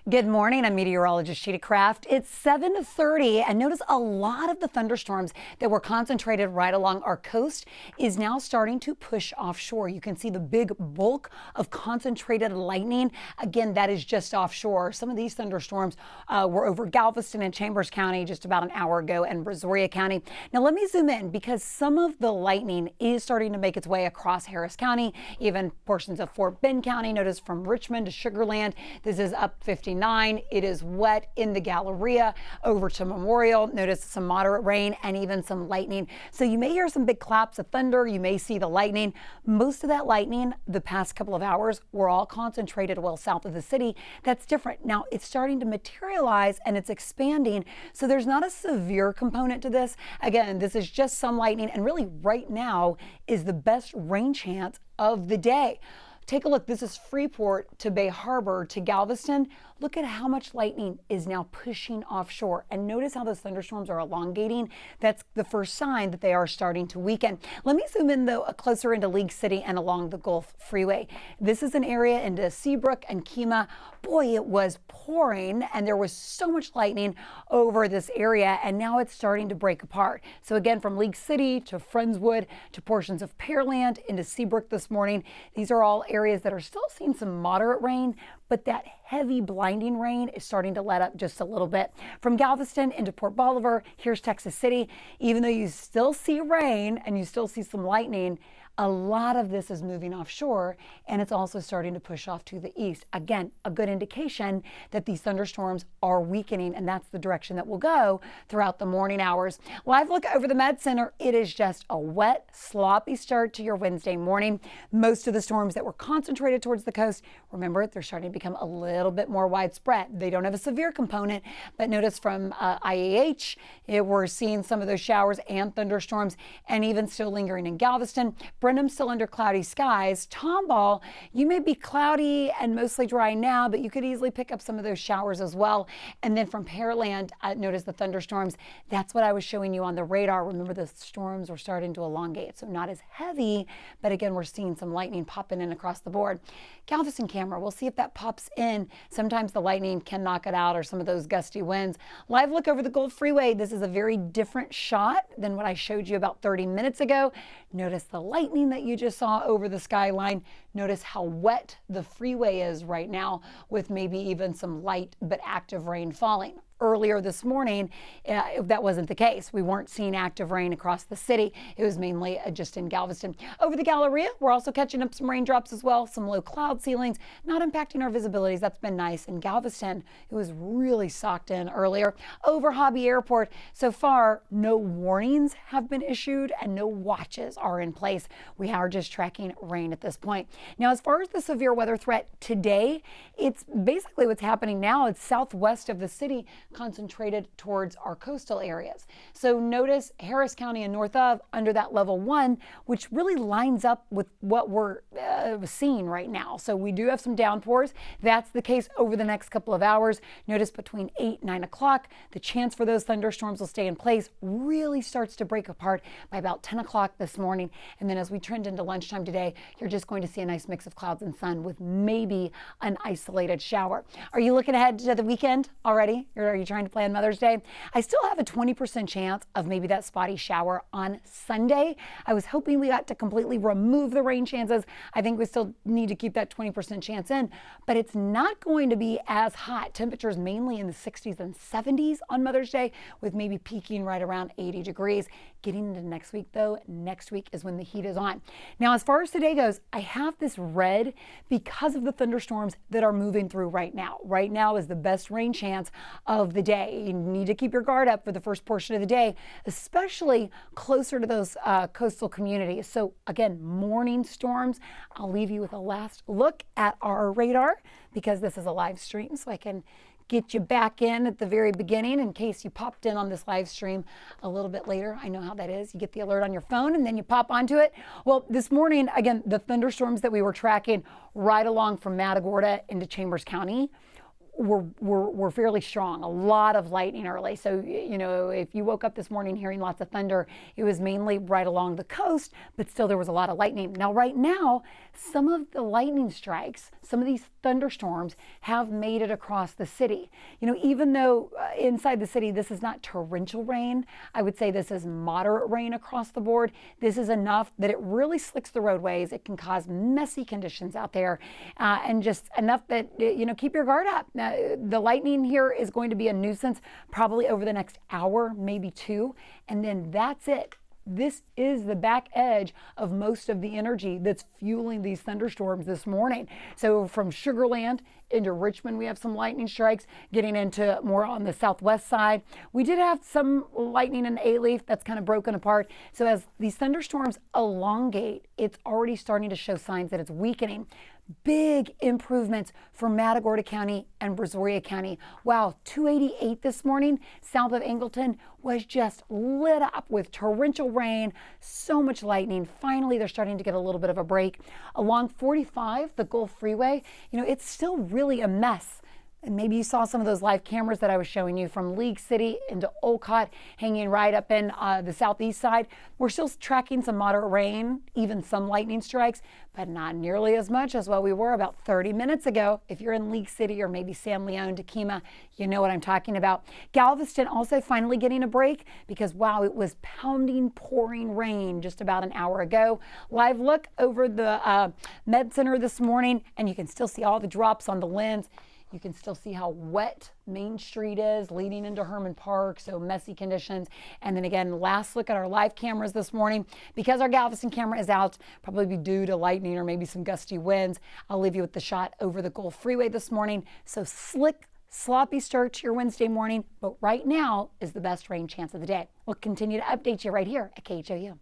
Good morning, I'm Meteorologist Chita Craft. It's 7:30 and notice a lot of the thunderstorms that were concentrated right along our coast is now starting to push offshore. You can see the big bulk of concentrated lightning. Again, that is just offshore. Some of these thunderstorms were over Galveston and Chambers County just about an hour ago and Brazoria County. Now let me zoom in because some of the lightning is starting to make its way across Harris County, even portions of Fort Bend County. Notice from Richmond to Sugar Land, this is up 59. It is wet in the Galleria over to Memorial. Notice some moderate rain and even some lightning. So you may hear some big claps of thunder. You may see the lightning. Most of that lightning the past couple of hours were all concentrated well south of the city. That's different. Now it's starting to materialize and it's expanding. So there's not a severe component to this. Again, this is just some lightning, and really right now is the best rain chance of the day. Take a look. This is Freeport to Bay Harbor to Galveston. Look at how much lightning is now pushing offshore. And notice how those thunderstorms are elongating. That's the first sign that they are starting to weaken. Let me zoom in, though, closer into League City and along the Gulf Freeway. This is an area into Seabrook and Kemah. Boy, it was pouring, and there was so much lightning over this area, and now it's starting to break apart. So again, from League City to Friendswood to portions of Pearland into Seabrook this morning, these are all areas that are still seeing some moderate rain, but that heavy blinding rain is starting to let up just a little bit. From Galveston into Port Bolivar, here's Texas City. Even though you still see rain and you still see some lightning, a lot of this is moving offshore, and it's also starting to push off to the east. Again, a good indication that these thunderstorms are weakening, and that's the direction that will go throughout the morning hours. Live look over the Med Center. It is just a wet, sloppy start to your Wednesday morning. Most of the storms that were concentrated towards the coast, remember, they're starting to become a little bit more widespread. They don't have a severe component, but notice from IAH, we're seeing some of those showers and thunderstorms, and even still lingering in Galveston. Brenham still under cloudy skies. Tomball, you may be cloudy and mostly dry now, but you could easily pick up some of those showers as well. And then from Pearland, notice the thunderstorms. That's what I was showing you on the radar. Remember, the storms were starting to elongate, so not as heavy, but again, we're seeing some lightning popping in across the board. Galveston camera, we'll see if that pops in. Sometimes the lightning can knock it out, or some of those gusty winds. Live look over the Gulf Freeway. This is a very different shot than what I showed you about 30 minutes ago. Notice the lightning that you just saw over the skyline. Notice how wet the freeway is right now, with maybe even some light but active rain falling. Earlier this morning, that wasn't the case. We weren't seeing active rain across the city. It was mainly just in Galveston. Over the Galleria, we're also catching up some raindrops as well, some low cloud ceilings, not impacting our visibilities. That's been nice. In Galveston, it was really socked in earlier. Over Hobby Airport, so far, no warnings have been issued and no watches are in place. We are just tracking rain at this point. Now, as far as the severe weather threat today, it's basically what's happening now. It's southwest of the city, concentrated towards our coastal areas. So notice Harris County and north of under that level 1, which really lines up with what we're seeing right now. So we do have some downpours. That's the case over the next couple of hours. Notice between 8 and 9 o'clock, the chance for those thunderstorms will stay in place, really starts to break apart by about 10 o'clock this morning. And then as we trend into lunchtime today, you're just going to see a nice mix of clouds and sun with maybe an isolated shower. Are you looking ahead to the weekend already? Are you trying to plan Mother's Day? I still have a 20% chance of maybe that spotty shower on Sunday. I was hoping we got to completely remove the rain chances. I think we still need to keep that 20% chance in, but it's not going to be as hot. Temperatures mainly in the 60s and 70s on Mother's Day, with maybe peaking right around 80 degrees. Getting into next week, though, next week is when the heat is on. Now, as far as today goes, I have this red because of the thunderstorms that are moving through right now. Right now is the best rain chance of the day. You need to keep your guard up for the first portion of the day, especially closer to those coastal communities. So again, morning storms. I'll leave you with a last look at our radar because this is a live stream, so I can get you back in at the very beginning in case you popped in on this live stream a little bit later. I know how that is. You get the alert on your phone and then you pop onto it. Well, this morning, again, the thunderstorms that we were tracking right along from Matagorda into Chambers County were fairly strong. A lot of lightning early. So, you know, if you woke up this morning hearing lots of thunder, it was mainly right along the coast, but still there was a lot of lightning. Now, right now, some of the lightning strikes, some of these thunderstorms have made it across the city. You know, even though inside the city, this is not torrential rain, I would say this is moderate rain across the board. This is enough that it really slicks the roadways. It can cause messy conditions out there, and just enough that, you know, keep your guard up. The lightning here is going to be a nuisance probably over the next hour, maybe two, and then that's it. This is the back edge of most of the energy that's fueling these thunderstorms this morning. So from Sugar Land into Richmond, we have some lightning strikes. Getting into more on the southwest side, we did have some lightning in Alief that's kind of broken apart. So as these thunderstorms elongate, it's already starting to show signs that it's weakening. Big improvements for Matagorda County and Brazoria County. Wow, 288 this morning south of Angleton was just lit up with torrential rain, so much lightning. Finally, they're starting to get a little bit of a break. Along 45, the Gulf Freeway, you know, it's still really a mess. And maybe you saw some of those live cameras that I was showing you from League City into Olcott, hanging right up in the southeast side. We're still tracking some moderate rain, even some lightning strikes, but not nearly as much as what we were about 30 minutes ago. If you're in League City or maybe San Leon, Tequila, you know what I'm talking about. Galveston also finally getting a break because, wow, it was pounding, pouring rain just about an hour ago. Live look over the Med Center this morning, and you can still see all the drops on the lens. You can still see how wet Main Street is leading into Herman Park, so messy conditions. And then again, last look at our live cameras this morning. Because our Galveston camera is out, probably be due to lightning or maybe some gusty winds, I'll leave you with the shot over the Gulf Freeway this morning. So slick, sloppy start to your Wednesday morning, but right now is the best rain chance of the day. We'll continue to update you right here at KHOU.